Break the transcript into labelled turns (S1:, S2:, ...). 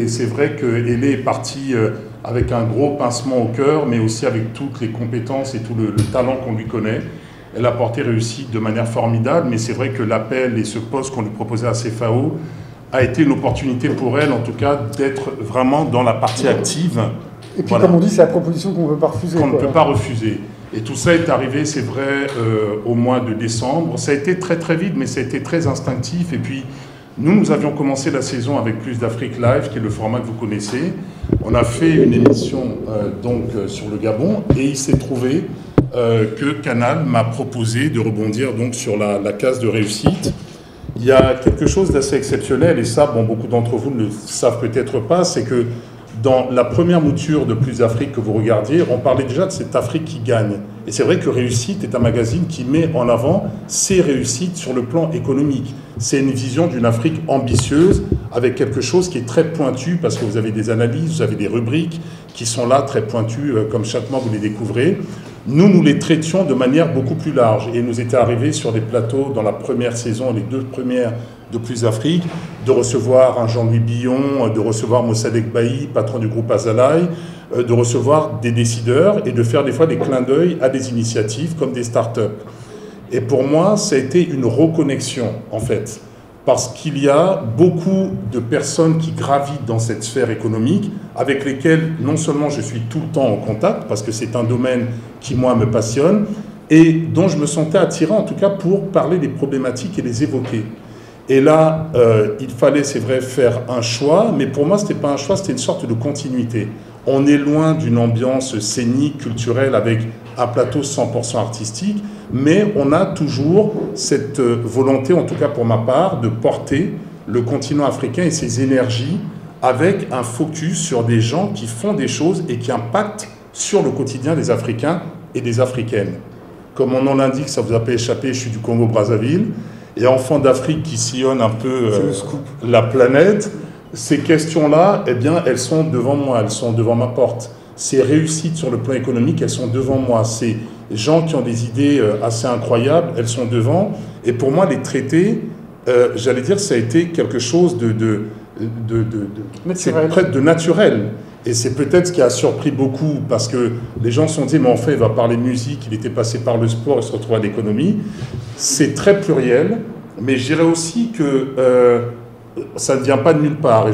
S1: C'est vrai qu'Ailé est parti avec un gros pincement au cœur, mais aussi avec toutes les compétences et tout le talent qu'on lui connaît. Elle a porté réussite de manière formidable, mais c'est vrai que l'appel et ce poste qu'on lui proposait à CFAO a été une opportunité pour elle, en tout cas, d'être vraiment dans la partie active.
S2: Et puis, voilà. Comme on dit, c'est la proposition qu'on ne peut pas refuser.
S1: Qu'on ne peut pas refuser. Et tout ça est arrivé, c'est vrai, au mois de décembre. Ça a été très très vite, mais ça a été très instinctif. Et puis, nous avions commencé la saison avec Plus d'Afrique Live, qui est le format que vous connaissez. On a fait une émission sur le Gabon, et il s'est trouvé que Canal m'a proposé de rebondir donc sur la case de réussite. Il y a quelque chose d'assez exceptionnel, et ça, bon, beaucoup d'entre vous ne le savent peut-être pas, c'est que dans la première mouture de Plus d'Afrique que vous regardiez, on parlait déjà de cette Afrique qui gagne. Et c'est vrai que Réussite est un magazine qui met en avant ses réussites sur le plan économique. C'est une vision d'une Afrique ambitieuse, avec quelque chose qui est très pointu, parce que vous avez des analyses, vous avez des rubriques qui sont là, très pointues, comme chaque mois vous les découvrez. Nous les traitions de manière beaucoup plus large. Et il nous était arrivé sur des plateaux, dans la première saison, les 2 premières de Plus Afrique, de recevoir un Jean-Louis Billon, de recevoir Mossadegh Bailly, patron du groupe Azalaï, de recevoir des décideurs et de faire des fois des clins d'œil à des initiatives comme des start-up. Et pour moi, ça a été une reconnexion, en fait, parce qu'il y a beaucoup de personnes qui gravitent dans cette sphère économique, avec lesquelles non seulement je suis tout le temps en contact, parce que c'est un domaine qui, moi, me passionne, et dont je me sentais attiré, en tout cas, pour parler des problématiques et les évoquer. Et là, il fallait, c'est vrai, faire un choix, mais pour moi, ce n'était pas un choix, c'était une sorte de continuité. On est loin d'une ambiance scénique, culturelle, avec un plateau 100% artistique, mais on a toujours cette volonté, en tout cas pour ma part, de porter le continent africain et ses énergies avec un focus sur des gens qui font des choses et qui impactent sur le quotidien des Africains et des Africaines. Comme mon nom l'indique, ça vous a pas échappé, je suis du Congo-Brazzaville, et enfant d'Afrique qui sillonne un peu la planète. Ces questions-là, eh bien, elles sont devant moi, elles sont devant ma porte. Ces réussites sur le plan économique, elles sont devant moi. Ces gens qui ont des idées assez incroyables, elles sont devant. Et pour moi, les traiter, j'allais dire, ça a été quelque chose presque de naturel. Et c'est peut-être ce qui a surpris beaucoup, parce que les gens se sont dit, mais en fait, il va parler de musique, il était passé par le sport, il se retrouve à l'économie. C'est très pluriel, mais je dirais aussi que ça ne vient pas de nulle part.